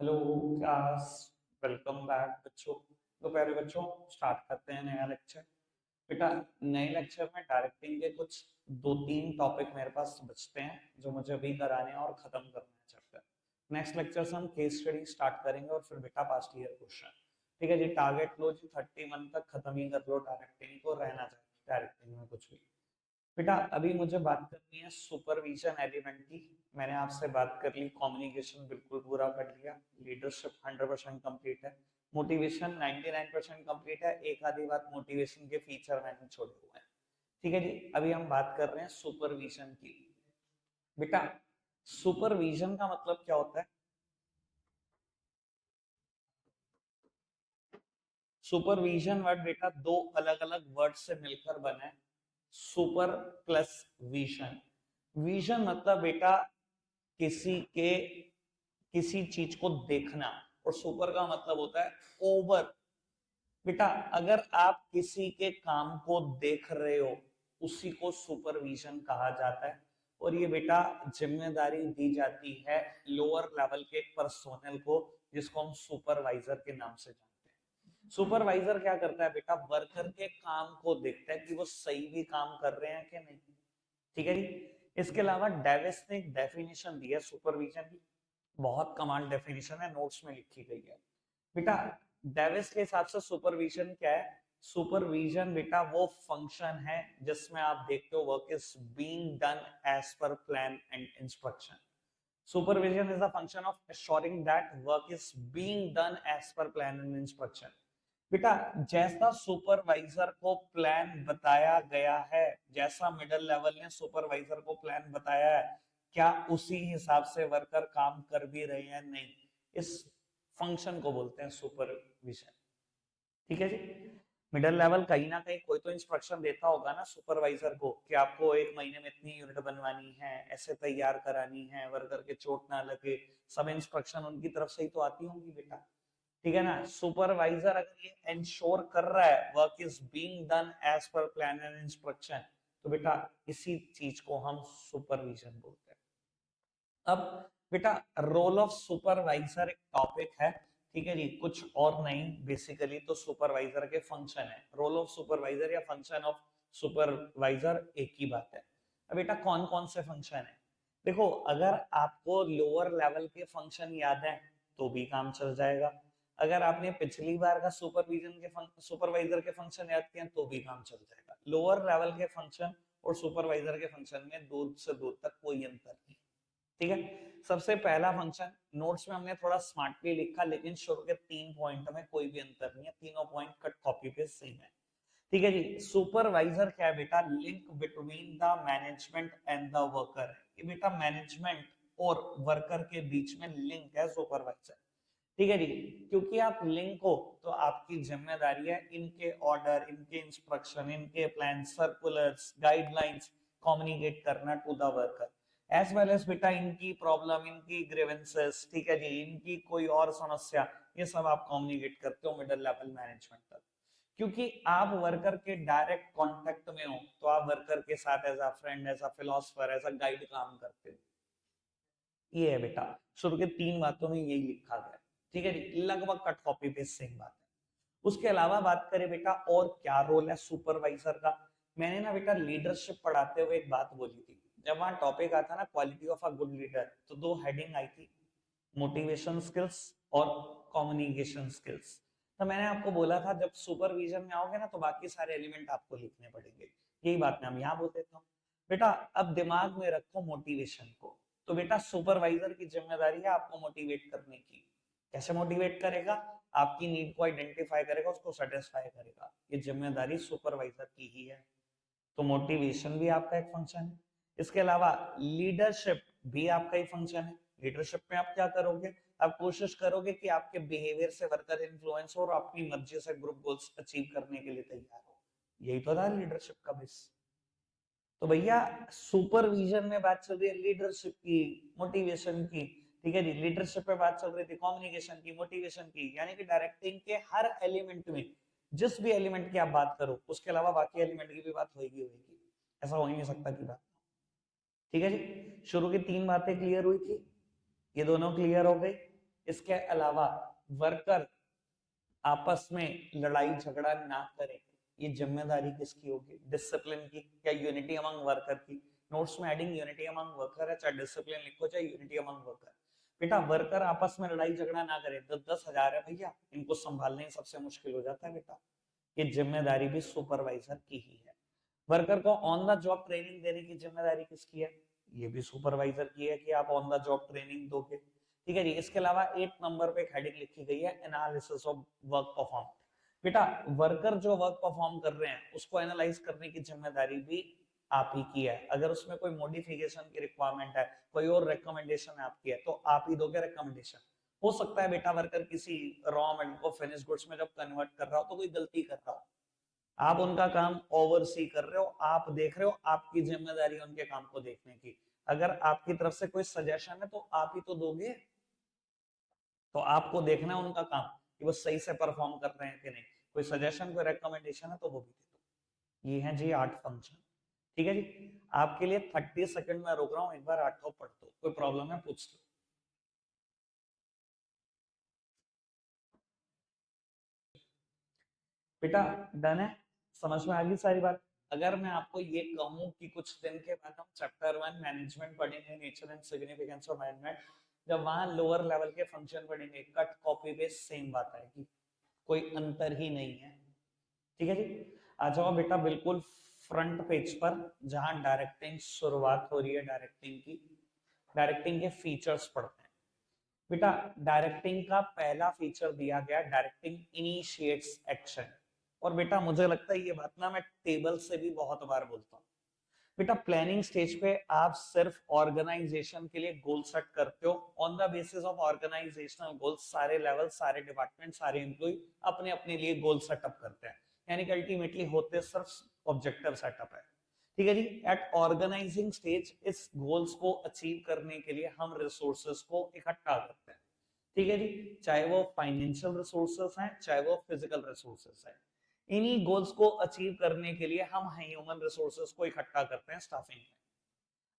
Hello class. Welcome back बच्चों। तो प्यारे बच्चों, स्टार्ट करते हैं नया लेक्चर। बेटा, नए लेक्चर में डायरेक्टिंग के कुछ दो तीन टॉपिक मेरे पास बचते हैं जो मुझे अभी कराने हैं और खत्म करना है चैप्टर। नेक्स्ट लेक्चर से हम केस स्टडी स्टार्ट करेंगे और फिर बेटा पास्ट ईयर क्वेश्चन। ठीक है जी, टारगेट लो जी 31 तक खत्म ही कर लो डायरेक्टिंग को, रहना चाहिए डायरेक्टिंग में कुछ भी। बेटा अभी मुझे बात करनी है सुपरविजन एलिमेंट की। मैंने आपसे बात कर ली, कम्युनिकेशन बिल्कुल पूरा कर लिया, लीडरशिप 100% कंप्लीट है, मोटिवेशन 99% कंप्लीट है, एक आधी बात मोटिवेशन के फीचर मैंने छोड़े हुए हैं। ठीक है जी, अभी हम बात कर रहे हैं सुपरविजन की। बेटा सुपरविजन का मतलब क्या होता है? सुपरविजन वर्ड बेटा दो अलग अलग वर्ड से मिलकर बना है। Super plus vision. विजन मतलब बेटा किसी के किसी चीज को देखना, और सुपर का मतलब होता है ओवर। बेटा अगर आप किसी के काम को देख रहे हो, उसी को सुपरविजन कहा जाता है। और ये बेटा जिम्मेदारी दी जाती है लोअर लेवल के पर्सोनल को, जिसको हम सुपरवाइजर के नाम से जानते हैं। सुपरवाइजर क्या करता है बेटा? वर्कर के काम को देखता है कि वो सही भी काम कर रहे हैं कि नहीं। ठीक है जी। इसके अलावा डेविस ने एक डेफिनेशन दी है सुपरविजन की, बहुत कमांड डेफिनेशन है, नोट्स में लिखी गई है। बेटा डेविस के हिसाब से सुपरविजन क्या है? सुपरविजन बेटा वो फंक्शन है जिसमें आप देखते हो work is being done as per plan and instruction. Supervision is the function of assuring that work is being done as per plan and instruction. बेटा जैसा सुपरवाइजर को प्लान बताया गया है, जैसा मिडिल लेवल ने सुपरवाइजर को प्लान बताया है, क्या उसी हिसाब से वर्कर काम कर भी रहे हैं? नहीं। इस फंक्शन को बोलते हैं सुपरविजन। ठीक है जी। मिडिल लेवल कहीं ना कहीं कोई तो इंस्ट्रक्शन देता होगा ना सुपरवाइजर को कि आपको एक महीने में इतनी यूनिट बनवानी है, ऐसे तैयार करानी है, वर्कर के चोट ना लगे। सब इंस्ट्रक्शन उनकी तरफ से ही तो आती होंगी बेटा। ठीक है ना। सुपरवाइजर अगर ये इंश्योर कर रहा है work is being done as per plan and instruction, तो बेटा इसी चीज को हम सुपरविजन बोलते हैं। अब बेटा रोल ऑफ सुपरवाइजर एक टॉपिक है। ठीक है जी, कुछ और नहीं, बेसिकली तो सुपरवाइजर के फंक्शन है। रोल ऑफ सुपरवाइजर या फंक्शन ऑफ सुपरवाइजर एक ही बात है। अब बेटा कौन कौन से फंक्शन है? देखो, अगर आपको लोअर लेवल के फंक्शन याद है तो भी काम चल जाएगा। अगर आपने पिछली बार का सुपरविजन के सुपरवाइजर के फंक्शन याद किया तो भी काम चल जाएगा। लोअर लेवल के फंक्शन और सुपरवाइजर के फंक्शन में दूर से दूर तक कोई अंतर नहीं। ठीक है। सबसे पहला फंक्शन, नोट्स में हमने थोड़ा स्मार्टली लिखा, लेकिन शुरू के 3 पॉइंट में कोई भी अंतर नहीं है, तीनों point cut copy paste same है। ठीक है जी। सुपरवाइजर क्या है बेटा? Link between the management and the worker. ये बेटा मैनेजमेंट और वर्कर के बीच में लिंक है सुपरवाइजर। ठीक है जी। क्योंकि आप लिंक हो तो आपकी जिम्मेदारी है इनके ऑर्डर, इनके इंस्ट्रक्शन, इनके प्लान, सर्कुलर्स, गाइडलाइंस कम्युनिकेट करना to the worker, as well as बेटा इनकी प्रॉब्लम, इनकी ग्रीवेंसेस। ठीक है जी, इनकी कोई और समस्या, ये सब आप कम्युनिकेट करते हो मिडिल लेवल मैनेजमेंट तक। क्योंकि आप वर्कर के डायरेक्ट कांटेक्ट में हो, तो आप वर्कर के साथ as a friend, as a philosopher, as a guide काम करते हो। ये है बेटा, शुरू के 3 बातों में यही लिखा गया। ठीक है जी, लगभग कट कॉपी पेस्ट सेम बात है। उसके अलावा बात करें बेटा और क्या रोल है सुपरवाइजर का। मैंने ना बेटा लीडरशिप पढ़ाते हुए एक बात बोली थी, जब वहां टॉपिक आता ना quality of a good leader, तो दो हेडिंग आई थी, मोटिवेशन स्किल्स और कम्युनिकेशन स्किल्स। तो मैंने आपको बोला था जब सुपरविजन में आओगे ना तो बाकी सारे एलिमेंट आपको लिखने पड़ेंगे। यही बात मैं हम यहाँ बोल देता हूँ। बेटा अब दिमाग में रखो मोटिवेशन को। तो बेटा सुपरवाइजर की जिम्मेदारी है आपको मोटिवेट करने की। कैसे मोटिवेट करेगा? आपकी नीड को आइडेंटिफाई करेगा, उसको सेटिस्फाई करेगा। ये जिम्मेदारी सुपरवाइजर की ही है। तो मोटिवेशन भी आपका एक फंक्शन है। इसके अलावा लीडरशिप भी आपका ही फंक्शन है। लीडरशिप में आप क्या करोगे? आप कोशिश करोगे कि आपके बिहेवियर से वर्कर इन्फ्लुएंस हो और अपनी मर्जी से ग्रुप गोल्स अचीव करने के लिए तैयार हो। यही तो था लीडरशिप का बेस। तो भैया सुपरविजन में बात चल रही है लीडरशिप की, मोटिवेशन की। ठीक है जी, लीडरशिप पे बात चल रही थी, कम्युनिकेशन की, मोटिवेशन की, यानी कि डायरेक्टिंग के हर एलिमेंट में जिस भी एलिमेंट की आप बात करो उसके अलावा बाकी एलिमेंट की भी बात होगी होगी। ऐसा हो ही नहीं सकता की बात। ठीक है जी। शुरू की 3 बातें क्लियर हुई थी, ये दोनों क्लियर हो गई। इसके अलावा वर्कर आपस में लड़ाई झगड़ा ना करे, ये जिम्मेदारी किसकी होगी? डिसिप्लिन की या यूनिटी अमंग वर्कर की? नोट्स में एडिंग यूनिटी अमंग वर्कर है, चाहे डिसिप्लिन लिखो चाहे यूनिटी अमंग वर्कर। बेटा वर्कर आपस में लड़ाई झगड़ा ना करे, 10-10 हजार है भैया, इनको संभालने सबसे मुश्किल हो जाता है बेटा, ये जिम्मेदारी भी सुपरवाइजर की ही है। वर्कर को ऑन द जॉब ट्रेनिंग देने की जिम्मेदारी किसकी है? ये भी सुपरवाइजर की है कि आप ऑन द जॉब ट्रेनिंग दोगे। ठीक है जी। इसके अलावा 8 नंबर पे एक हेडिंग लिखी गई है एनालिसिस ऑफ वर्क परफॉर्म। बेटा वर्कर जो वर्क परफॉर्म कर रहे हैं उसको एनालाइज करने की जिम्मेदारी भी आप ही की है। अगर उसमें कोई मॉडिफिकेशन की रिक्वायरमेंट है, कोई और रिकमेंडेशन आपकी है, तो आप ही दोगे रिकमेंडेशन। हो सकता है बेटा वर्कर किसी रॉ मटेरियल को फिनिश गुड्स में जब कन्वर्ट कर रहा हो तो कोई गलती कर रहा हो, आप उनका काम ओवरसी कर रहे हो, आप देख रहे हो, आपकी जिम्मेदारी है उनके काम को देखने की। अगर आपकी तरफ से कोई सजेशन है तो आप ही तो दोगे, तो आपको देखना है उनका काम कि वो सही से परफॉर्म कर रहे हैं कि नहीं। कोई सजेशन कोई रिकमेंडेशन है तो वो भी दे दो। ये है जी 8 फंक्शन। ठीक है जी। आपके लिए 30 सेकंड में रोक रहा हूं, एक बार 8 को पढ़ दो, कोई प्रॉब्लम है पूछ लो। बेटा डन है, समझ में आ गई सारी बात? अगर मैं आपको ये कहूं कि कुछ दिन के बाद हम चैप्टर 1 मैनेजमेंट पढ़ेंगे, nature and significance of management, जब वहां लोअर लेवल के फंक्शन पढ़ेंगे, कट कॉपी पेस्ट सेम बात आएगी, कोई अंतर ही नहीं है। ठीक है जी। आ जाओ बेटा बिल्कुल फ्रंट पेज पर, जहां डायरेक्टिंग शुरुआत हो रही है, डायरेक्टिंग की। डायरेक्टिंग के फीचर्स पढ़ते हैं बेटा। डायरेक्टिंग का पहला फीचर दिया गया, डायरेक्टिंग इनिशिएट्स एक्शन। और बेटा मुझे लगता है ये बात ना मैं टेबल से भी बहुत बार बोलता हूँ। बेटा प्लानिंग स्टेज पे आप सिर्फ ऑर्गेनाइजेशन के लिए गोल सेट करते हो, on the basis of organizational goal सारे लेवल, सारे डिपार्टमेंट, सारे एम्प्लॉय अपने अपने लिए गोल सेटअप करते हैं, यानी कि अल्टीमेटली होते सिर्फ ऑब्जेक्टिव सेटअप है। ठीक है जी। एट ऑर्गेनाइजिंग स्टेज इस गोल्स को अचीव करने के लिए हम रिसोर्सेस को इकट्ठा करते हैं। ठीक है जी। चाहे वो फाइनेंशियल रिसोर्सेस हैं, चाहे वो फिजिकल रिसोर्सेस हैं, इन्हीं गोल्स को अचीव करने के लिए हम ह्यूमन रिसोर्सेस को इकट्ठा करते हैं स्टाफिंग में।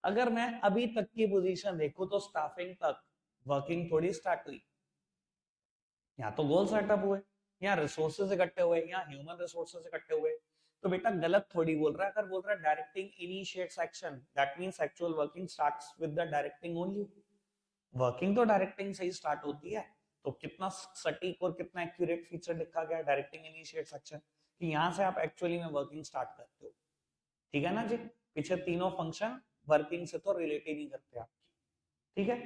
अगर मैं अभी तक की पोजीशन देखूं तो स्टाफिंग तक वर्किंग थोड़ी स्टार्ट हुई, या तो गोल सेटअप हुए, या रिसोर्सेज इकट्ठे हुए, या ह्यूमन रिसोर्सेज इकट्ठे हुए। तो बेटा गलत थोड़ी बोल रहा है। अगर बोल रहा है directing initiates action, that means actual working starts with the directing only. Working तो डायरेक्टिंग से ही स्टार्ट होती है। तो कितना सटीक और कितना एक्यूरेट फीचर लिखा गया डायरेक्टिंग इनिशिएट्स एक्शन, कि यहां से आप एक्चुअली में वर्किंग स्टार्ट करते हो। ठीक है ना जी। पीछे तीनों फंक्शन वर्किंग से तो रिलेट ही नहीं करते आपकी। ठीक है।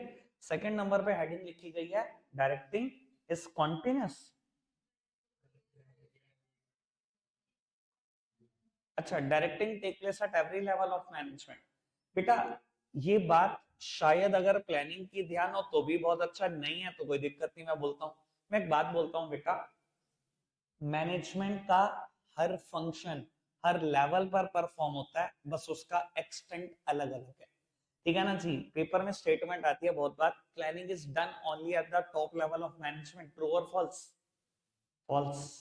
सेकंड नंबर पे हेडिंग लिखी गई है, डायरेक्टिंग इज कॉन्टिन्यूस। अच्छा, directing take place at every level of management. बेटा ये बात शायद अगर प्लानिंग की ध्यान हो तो भी बहुत अच्छा, नहीं है तो कोई दिक्कत नहीं, मैं बोलता हूं। मैं एक बात बोलता हूं बेटा, मैनेजमेंट का हर फंक्शन हर लेवल पर परफॉर्म होता है, बस उसका एक्सटेंट अलग अलग है। ठीक है ना जी। पेपर में स्टेटमेंट आती है बहुत बार, planning is done only at the top level of management, true और फॉल्स? फॉल्स।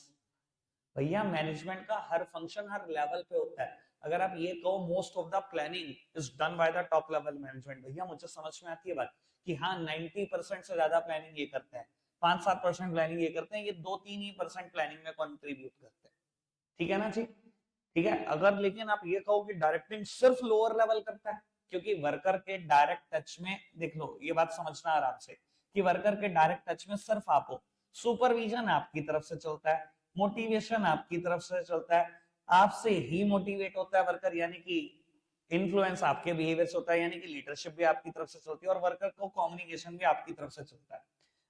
भैया मैनेजमेंट का हर फंक्शन हर लेवल पे होता है। अगर आप ये कहो most of the planning is done by the top level management, भैया मुझे समझ में आती है बात कि हाँ 90% से ज्यादा प्लानिंग ये करते हैं, 5-7% प्लानिंग ये करते हैं, ये 2-3 ही परसेंट प्लानिंग में कंट्रीब्यूट करते हैं। ठीक है ना जी। ठीक है। अगर लेकिन आप ये कहो कि डायरेक्टिंग सिर्फ लोअर लेवल करता है, क्योंकि वर्कर के डायरेक्ट टच में, देख लो ये बात समझना आराम से, कि वर्कर के डायरेक्ट टच में सिर्फ आप हो, सुपरविजन आपकी तरफ से चलता है, मोटिवेशन आपकी तरफ से चलता है, आपसे ही मोटिवेट होता है वर्कर, यानी कि इन्फ्लुएंस आपके बिहेवियर से होता है, यानी कि लीडरशिप भी आपकी तरफ से चलती है, और वर्कर को कम्युनिकेशन भी आपकी तरफ से चलता है।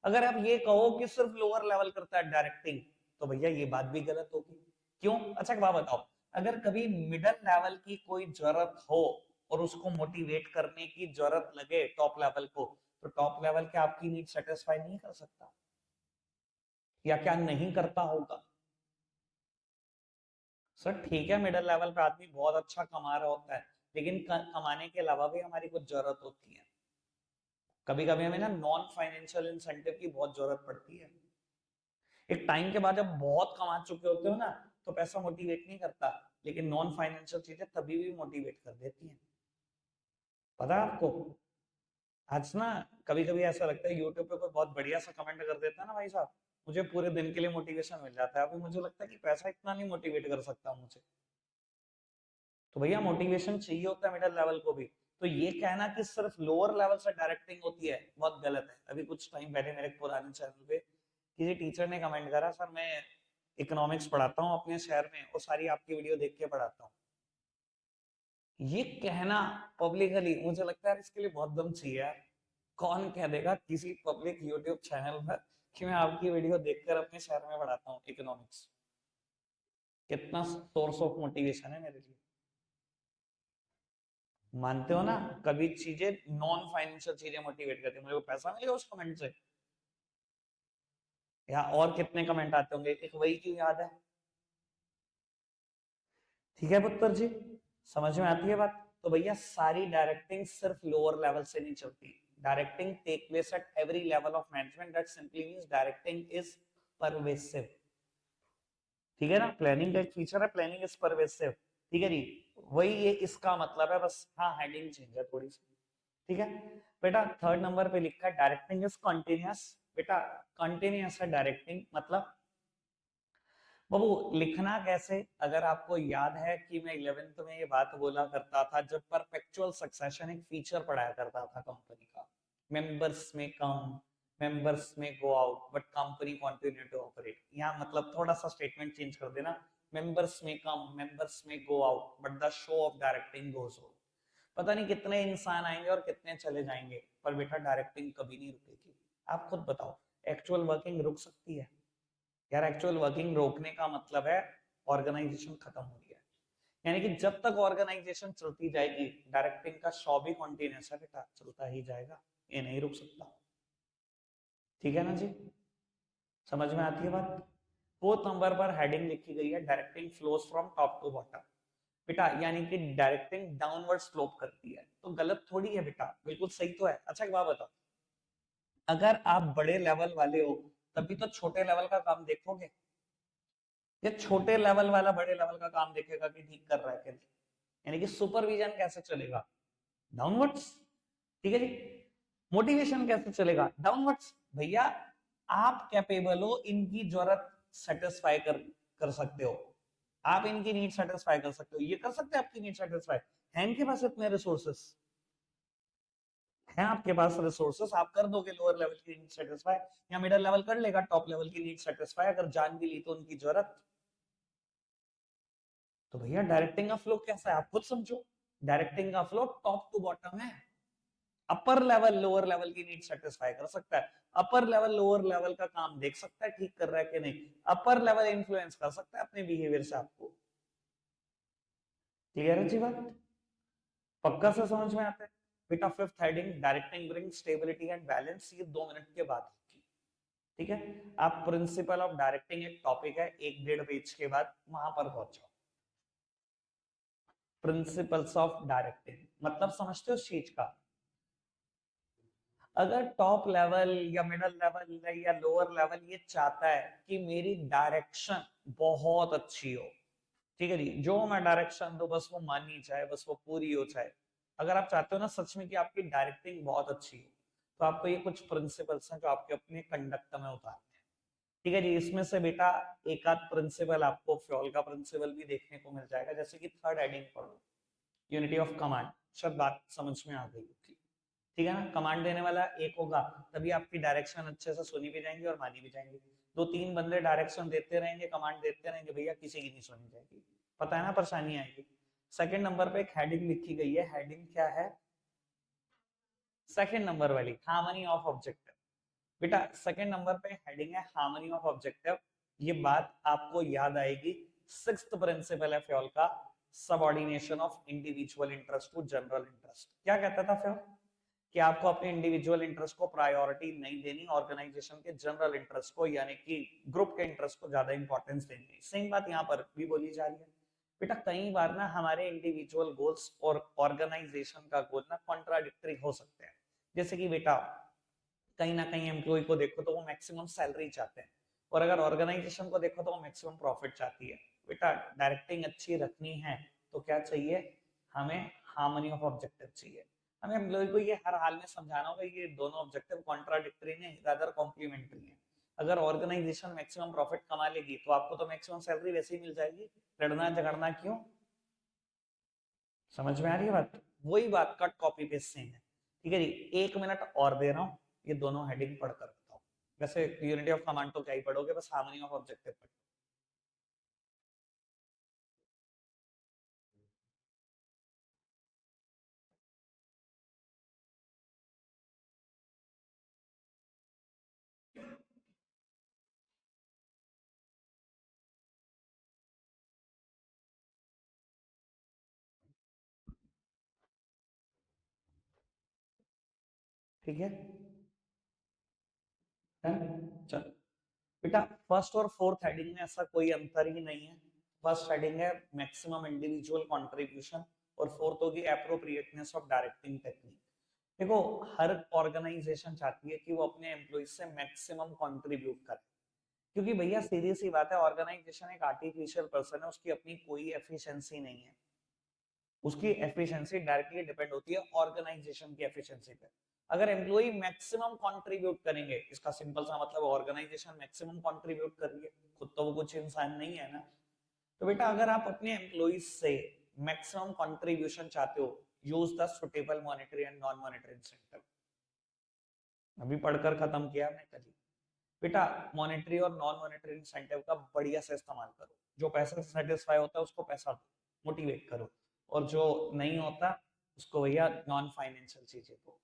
अगर आप ये कहो कि सिर्फ लोअर लेवल करता है डायरेक्टिंग, तो भैया ये बात भी गलत होगी। क्यों? अच्छा एक बात बताओ, अगर कभी मिडिल लेवल की कोई जरूरत हो और उसको मोटिवेट करने की जरूरत लगे टॉप लेवल को, तो टॉप लेवल के आपकी नीड सेटिस्फाई नहीं कर सकता, या क्या नहीं करता होगा? सर ठीक है, मिडिल लेवल पे आदमी बहुत अच्छा कमा रहा होता है, लेकिन कमाने के अलावा भी हमारी कुछ जरूरत होती है। कभी कभी हमें ना नॉन फाइनेंशियल इंसेंटिव की बहुत जरूरत पड़ती है। एक टाइम के बाद जब बहुत कमा चुके होते हो ना, तो पैसा मोटिवेट नहीं करता, लेकिन नॉन फाइनेंशियल चीजें तभी भी मोटिवेट कर देती हैं। पता है आपको? आज ना कभी कभी ऐसा लगता है यूट्यूब पे कोई बहुत बढ़िया सा कमेंट कर देता है ना भाई साहब, मुझे पूरे दिन के लिए मोटिवेशन मिल जाता है। अभी मुझे लगता है कि पैसा इतना नहीं मोटिवेट कर सकता मुझे। तो भैया मोटिवेशन चाहिए होता है मिडिल लेवल को भी। तो ये कहना कि सिर्फ लोअर लेवल से डायरेक्टिंग होती है बहुत गलत है। अभी कुछ टाइम पहले मेरे पुराने चैनल पे किसी टीचर ने कमेंट करा, सर मैं इकोनॉमिक्स पढ़ाता हूँ अपने शहर में और सारी आपकी वीडियो देख के पढ़ाता हूँ। ये कहना पब्लिकली मुझे लगता है इसके लिए बहुत दम चाहिए यार। कौन कह देगा किसी पब्लिक यूट्यूब चैनल पर कि मैं आपकी वीडियो देखकर अपने शहर में पढ़ाता हूँ इकोनॉमिक्स। कितना सोर्स ऑफ मोटिवेशन है मेरे लिए। मानते हो ना, कभी चीजें नॉन फाइनेंशियल चीजें मोटिवेट करती है, मुझे को पैसा मिलेगा उस कमेंट से। या और कितने कमेंट आते होंगे, एक वही क्यों याद है। ठीक है पुत्र जी, समझ में आती है बात। तो भैया सारी डायरेक्टिंग सिर्फ लोअर लेवल से नहीं चलती। Directing take place at every level of management, that simply means directing is pervasive. ठीक है ना, प्लानिंग का एक फीचर है, प्लानिंग इज परवेसिव। ठीक है जी, वही ये इसका मतलब है, बस हाँ हेडिंग चेंज है थोड़ी सी। ठीक है बेटा, थर्ड नंबर पे लिखा है डायरेक्टिंग इज कंटिन्यूअस। बेटा कंटिन्यूअस है डायरेक्टिंग मतलब। बाबू लिखना कैसे, अगर आपको याद है कि मैं 11th में ये बात बोला करता था जब परपेचुअल सक्सेशन एक फीचर पढ़ाया करता था कंपनी का। मेंबर्स में कम, मेंबर्स में go out but company continue to operate. यहाँ मतलब थोड़ा सा स्टेटमेंट चेंज कर देना, मेंबर्स में कम, मेंबर्स में go out but the show off directing goes on. पता नहीं कितने इंसान आएंगे और कितने चले जाएंगे, पर बेटा डायरेक्टिंग कभी नहीं रुकेगी। आप खुद बताओ, एक्चुअल वर्किंग रुक सकती है यार? एक्चुअल वर्किंग रोकने का मतलब है ऑर्गेनाइजेशन खत्म हो गया है। यानी कि जब तक ऑर्गेनाइजेशन चलती जाएगी डायरेक्टिंग का शो भी कॉन्टिन्यूस है बेटा, चलता ही जाएगा, ये नहीं रुक सकता। ठीक है ना जी, समझ में आती है बात। फोर्थ नंबर पर हेडिंग लिखी गई है directing flows from top to bottom. बेटा यानी कि डायरेक्टिंग डाउनवर्ड स्लोप करती है, तो गलत थोड़ी है बेटा, बिल्कुल सही तो है। अच्छा एक बात बताओ, अगर आप बड़े लेवल वाले हो तभी तो छोटे लेवल का काम देखोगे, या छोटे लेवल वाला बड़े लेवल का काम देखेगा कि ठीक कर रहा है कि नहीं। यानी कि सुपरविजन कैसे चलेगा, डाउनवर्ड्स। ठीक है जी, मोटिवेशन कैसे चलेगा, डाउनवर्ड्स। भैया आप कैपेबल हो इनकी जरूरत सेटिस्फाई कर सकते हो, आप इनकी नीड सेटिस्फाई कर सकते हो, ये कर सकते हैं आपकी नीड सेटिस्फाई, है इनके पास इतने रिसोर्सेस, है आपके पास रिसोर्सेस, आप कर दोगे लोअर लेवल की नीड सेटिस्फाई, या मिडिल लेवल कर लेगा टॉप लेवल की नीड सेटिस्फाई अगर जान भी ली तो उनकी जरूरत। तो भैया डायरेक्टिंग का फ्लो कैसा है आप खुद समझो। डायरेक्टिंग का फ्लो टॉप टू बॉटम है। अपर लेवल लोअर लेवल की नीड सेटिस्फाई कर सकता है, अपर लेवल लोअर लेवल का काम देख सकता है ठीक कर रहा है कि नहीं, अपर लेवल इन्फ्लुएंस कर सकता है अपने बिहेवियर से आपको। क्लियर है जी बात, पक्का से समझ में आता है। बेटा fifth heading directing bring stability and balance, ये 2 मिनट के बाद होगी। ठीक है, आप प्रिंसिपल ऑफ डायरेक्टिंग एक टॉपिक है, 1-1.5 पेज के बाद वहां पर पहुंच जाओ। प्रिंसिपल्स ऑफ डायरेक्टिंग मतलब समझते हो उस चीज का। अगर टॉप लेवल या मिडिल लेवल या लोअर लेवल ये चाहता है कि मेरी डायरेक्शन बहुत अच्छी हो, ठीक है जी, जो मैं डायरेक्शन दो बस वो माननी चाहे, बस वो पूरी हो चाहे। अगर आप चाहते हो ना सच में कि आपकी डायरेक्टिंग बहुत अच्छी हो, तो आपको ये कुछ प्रिंसिपल्स हैं जो आपके अपने कंडक्ट में उतारने हैं। ठीक है जी, इसमें से बेटा एक आध प्रिंसिपल आपको फ्योल का प्रिंसिपल भी देखने को मिल जाएगा, जैसे कि थर्ड हेडिंग पढ़ो, यूनिटी ऑफ कमांड। शायद बात समझ में आ गई होगी। ठीक है ना, कमांड देने वाला एक होगा, तभी आपकी डायरेक्शन अच्छे से सुनी भी जाएंगी और मानी भी जाएंगी। 2-3 बंदे डायरेक्शन देते रहेंगे, कमांड देते रहेंगे, भैया किसी की नहीं सुनी जाएगी, पता है ना, परेशानी आएगी। सेकंड नंबर पे एक हेडिंग लिखी गई है, हेडिंग क्या है, सेकंड नंबर वाली, हार्मनी ऑफ ऑब्जेक्टिव। बेटा सेकंड नंबर पे हेडिंग है हार्मनी ऑफ ऑब्जेक्टिव। ये बात आपको याद आएगी, सिक्स्थ प्रिंसिपल है फ्योल का, subordination of individual interest to general interest. क्या कहता था फ्योल, कि आपको अपने इंडिविजुअल इंटरेस्ट को प्रायोरिटी नहीं देनी, ऑर्गेनाइजेशन के जनरल इंटरेस्ट को यानी कि ग्रुप के इंटरेस्ट को ज्यादा इंपॉर्टेंस देनी। सेम बात यहाँ पर भी बोली जा रही है। बेटा कई बार ना हमारे इंडिविजुअल गोल्स और ऑर्गेनाइजेशन का गोल ना कॉन्ट्राडिक्टरी हो सकते हैं। जैसे कि बेटा कहीं ना कहीं एम्प्लॉय को देखो तो वो मैक्सिमम सैलरी चाहते हैं, और अगर ऑर्गेनाइजेशन को देखो तो वो मैक्सिमम प्रॉफिट चाहती है। बेटा डायरेक्टिंग अच्छी रखनी है तो क्या चाहिए हमें, हार्मनी ऑफ ऑब्जेक्टिव चाहिए। हमें एम्प्लॉय को ये हर हाल में समझाना होगा ये दोनों ऑब्जेक्टिव कॉन्ट्राडिक्टरी नहीं, रादर कॉम्प्लीमेंट्री है। अगर ऑर्गेनाइजेशन मैक्सिमम प्रॉफिट कमा लेगी तो आपको तो मैक्सिमम सैलरी वैसे ही मिल जाएगी, लड़ना झगड़ना क्यों? समझ में आ रही है बात? वही बात कट कॉपी पेस्ट सेम है। ठीक है जी, 1 मिनट और दे रहा हूँ, ये दोनों हेडिंग पढ़कर बताओ। वैसे यूनिटी ऑफ कमांड तो क्या ही पढ़ोगे, बस हार्मनी ऑफ ऑब्जेक्टिव पढ़ो। ठीक है, चलो बेटा, फर्स्ट और फोर्थ हेडिंग में ऐसा कोई अंतर ही नहीं है। फर्स्ट हेडिंग है मैक्सिमम इंडिविजुअल कंट्रीब्यूशन और फोर्थ होगी एप्रोप्रिएटनेस ऑफ डायरेक्टिंग टेक्निक। देखो, हर ऑर्गेनाइजेशन चाहती है कि वो अपने एम्प्लॉइज से मैक्सिमम कंट्रीब्यूट करे, क्योंकि भैया सीधी सी बात है, ऑर्गेनाइजेशन एक आर्टिफिशियल पर्सन है, उसकी अपनी कोई एफिशिएंसी नहीं है। उसकी एफिशिएंसी डायरेक्टली डिपेंड होती है ऑर्गेनाइजेशन की एफिशिएंसी पे। अगर एम्प्लॉय मैक्सिमम कंट्रीब्यूट करेंगे, इसका सिंपल सा मतलब ऑर्गेनाइजेशन मैक्सिमम कंट्रीब्यूट कर रही है, खुद तो वो कुछ इंसान नहीं है ना। तो बेटा, अगर आप अपने एम्प्लॉइज से मैक्सिमम कंट्रीब्यूशन चाहते हो, use the suitable monetary and non monetary incentive. अभी पढ़कर खत्म किया मैं कल ही। बेटा, मॉनेटरी और नॉन मॉनेटरी इंसेंटिव का बढ़िया से इस्तेमाल करो। जो पैसे से सेटिस्फाई होता है उसको पैसा दो, मोटिवेट करो, और जो नहीं होता उसको भैया नॉन फाइनेंशियल चीजें दो।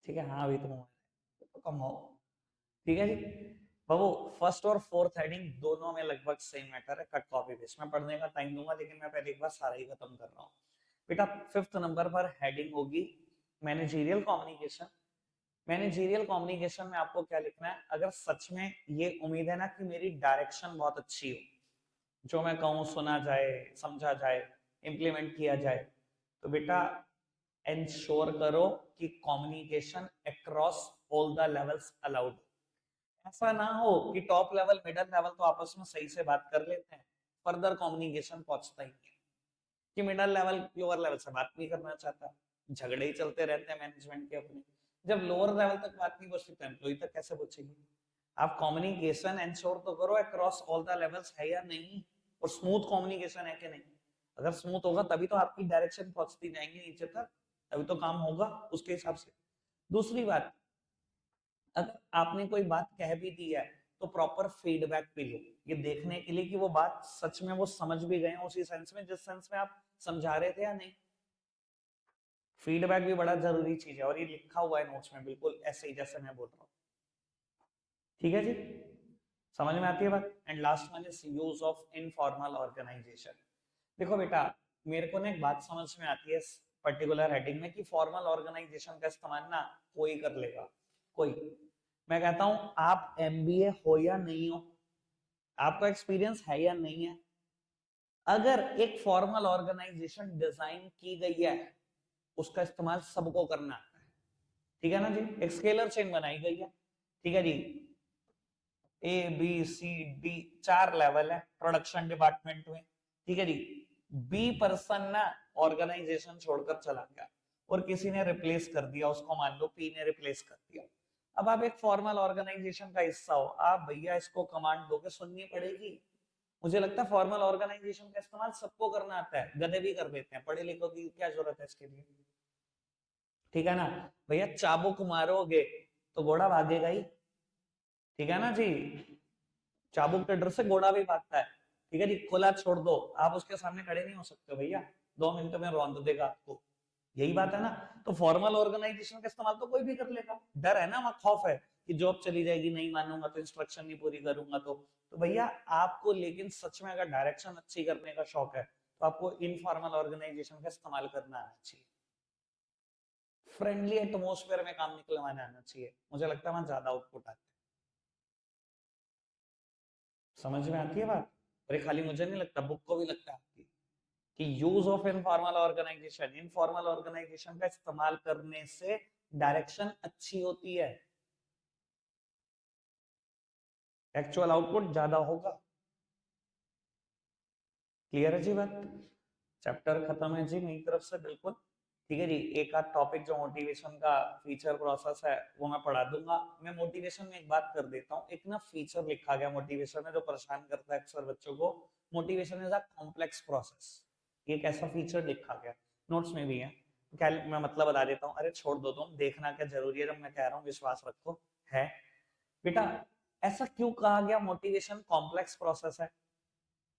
ठीक है, हाँ अभी तो कम हो। ठीक है जी बाबू, फर्स्ट और फोर्थ हेडिंग दोनों में लगभग सेम मैटर है, कट कॉपी पेस्ट। मैं पढ़ने का टाइम दूंगा, लेकिन मैं पहले एक बार सारा ही खत्म कर रहा हूँ। बेटा, फिफ्थ नंबर पर हेडिंग होगी मैनेजरियल कम्युनिकेशन। मैनेजरियल कम्युनिकेशन में आपको क्या लिखना है? अगर सच में ये उम्मीद है ना कि मेरी डायरेक्शन बहुत अच्छी हो, जो मैं कहूँ सुना जाए, समझा जाए, इम्प्लीमेंट किया जाए, तो बेटा इंश्योर करो कि communication across all the levels allowed. ऐसा ना हो कि टॉप लेवल मिडिल लेवल तो आपस में सही से बात कर लेते हैं, फर्दर कम्युनिकेशन पहुंचता ही नहीं, कि मिडिल लेवल लोअर लेवल से बात नहीं करना चाहता, झगड़े ही चलते रहते हैं मैनेजमेंट के अपने। जब लोअर लेवल तक बात नहीं पहुंचती तो एम्प्लॉय तक कैसे पहुंचेगी? आप कम्युनिकेशन एंश्योर तो करो अक्रॉस ऑल द लेवल्स है या नहीं, और स्मूथ कम्युनिकेशन है कि नहीं। अगर स्मूथ होगा तभी तो आपकी डायरेक्शन पहुंचती जाएंगी नीचे तक, तभी तो काम होगा उसके हिसाब से। दूसरी बात, अगर आपने कोई बात कह भी दी है तो प्रॉपर फीडबैक भी लो, ये देखने के लिए कि वो बात सच में वो समझ भी गए उसी सेंस में जिस सेंस में आप समझा रहे थे या नहीं। फीडबैक भी बड़ा जरूरी चीज है, और ये लिखा हुआ है नोट्स में बिल्कुल ऐसे ही जैसे मैं बोल रहा हूँ। ठीक है जी, समझ में आती है बात? And last one is use of informal organisation. देखो बेटा, मेरे को ना एक बात समझ में आती है पर्टिकुलर हेडिंग में, कि फॉर्मल ऑर्गेनाइजेशन का इस्तेमाल ना कोई कर लेगा, कोई। मैं कहता हूं आप एमबीए हो या नहीं हो, आपका एक्सपीरियंस है या नहीं है, अगर एक फॉर्मल ऑर्गेनाइजेशन डिजाइन की गई है, उसका इस्तेमाल सबको करना है। ठीक है ना जी, एक स्केलर चेन बनाई गई है। ठीक है जी, A B C D 4 level है प्रोडक्शन डिपार्टमेंट में। ठीक है जी, बी पर्सन ना ऑर्गेनाइजेशन छोड़कर चला गया और किसी ने रिप्लेस कर दिया उसको, मान लो पी ने रिप्लेस कर दिया। अब आप एक फॉर्मल ऑर्गेनाइजेशन का हिस्सा हो, आप भैया इसको कमांड दोगे, सुननी पड़ेगी। मुझे लगता है फॉर्मल ऑर्गेनाइजेशन का इस्तेमाल सबको करना आता है, गधे भी कर देते हैं, पढ़े लिखों की क्या जरूरत है इसके लिए? ठीक है ना भैया, चाबुक मारोगे तो घोड़ा भागेगा ही। ठीक है ना जी, चाबुक के डर से घोड़ा भी भागता है। ठीक है जी, खुला छोड़ दो, आप उसके सामने खड़े नहीं हो सकते भैया, 2 मिनट में रौंद देगा आपको। यही बात है ना। तो फॉर्मल ऑर्गेनाइजेशन का इस्तेमाल तो कोई भी कर लेगा, डर है ना, वहां खौफ है कि जॉब चली जाएगी, नहीं मानूंगा तो, इंस्ट्रक्शन नहीं पूरी करूंगा तो भैया आपको, लेकिन सच में अगर डायरेक्शन अच्छी करने का शौक है तो आपको इनफॉर्मल ऑर्गेनाइजेशन का इस्तेमाल करना आना चाहिए, फ्रेंडली एटमोस्फेयर में काम निकलवाना आना चाहिए। मुझे लगता है वहां ज्यादा आउटपुट आता है। समझ में आती है बात? और ये खाली मुझे नहीं लगता, बुक को भी लगता है आपकी, कि use of informal organisation, informal organisation का इस्तेमाल करने से डायरेक्शन अच्छी होती है, एक्चुअल आउटपुट ज्यादा होगा। क्लियर है जी बात? चैप्टर खत्म है जी मेरी तरफ से, बिल्कुल ठीक है जी। एक आध टॉपिक जो मोटिवेशन का फीचर प्रोसेस है वो मैं पढ़ा दूंगा। मैं मोटिवेशन में एक बात कर देता हूँ, एक ना फीचर लिखा गया मोटिवेशन में जो परेशान करता है अक्सर बच्चों को। Motivation is a complex process. ये एक ऐसा फीचर लिखा गया, नोट्स में भी है। क्या मैं मतलब बता देता हूँ, अरे छोड़ दो तुम, देखना क्या जरूरी है जब मैं कह रहा हूँ, विश्वास रखो। है बेटा, ऐसा क्यों कहा गया मोटिवेशन कॉम्प्लेक्स प्रोसेस है?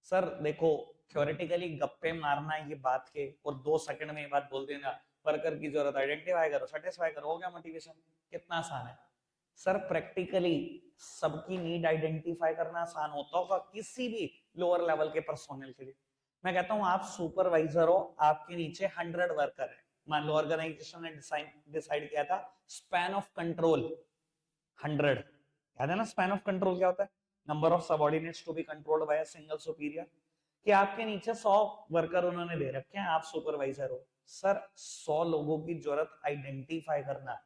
सर देखो, थ्योरेटिकली गप्पे मारना ये बात के और 2 सेकंड में ये बात बोल देना, वर्कर की जरूरत आइडेंटिफाई करो, सेटिस्फाई करो, हो गया मोटिवेशन। कितना आसान है। सर प्रैक्टिकली सबकी नीड आइडेंटिफाई करना आसान होता होगा किसी भी लोअर लेवल के पर्सोनल के लिए। मैं कहता हूं आप सुपरवाइजर हो, आपके नीचे 100 वर्कर है। मान लो ऑर्गेनाइजेशन ने डिसाइड किया था स्पैन ऑफ कंट्रोल 100। याद है ना स्पैन ऑफ कंट्रोल क्या होता है? Number of subordinates to be controlled by a single superior. कि आपके नीचे 100 वर्कर उन्होंने दे रखे हैं, आप सुपरवाइजर हो। सर 100 लोगों की जरूरत आइडेंटिफाई करना,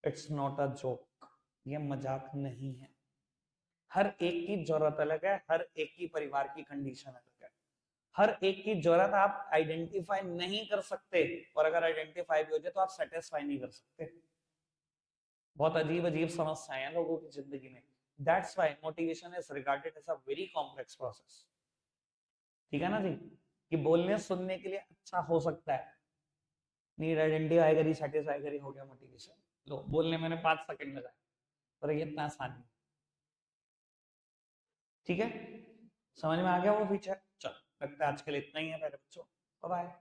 इट्स नॉट अ जोक, ये मजाक नहीं है। हर एक की जरूरत अलग है, हर एक की परिवार की कंडीशन अलग है। हर एक की जरूरत आप आइडेंटिफाई नहीं कर सकते, और अगर आइडेंटिफाई भी हो जाए तो आप सेटिस्फाई नहीं कर सकते। बहुत अजीब अजीब समस्याएं हैं लोगों की जिंदगी में। That's why motivation is regarded as a very complex process. ठीक है ना जी? कि बोलने सुनने के लिए अच्छा हो सकता है, नीड आइडेंटिफाई करी, सेटिस्फाई करी, हो गया मोटिवेशन। लो बोलने मैंने 5 सेकंड लगाए, पर ये इतना आसान नहीं। ठीक है, समझ में आ गया वो फीचर? चलो लगता है आज के लिए इतना ही है मेरे बच्चों। Bye bye.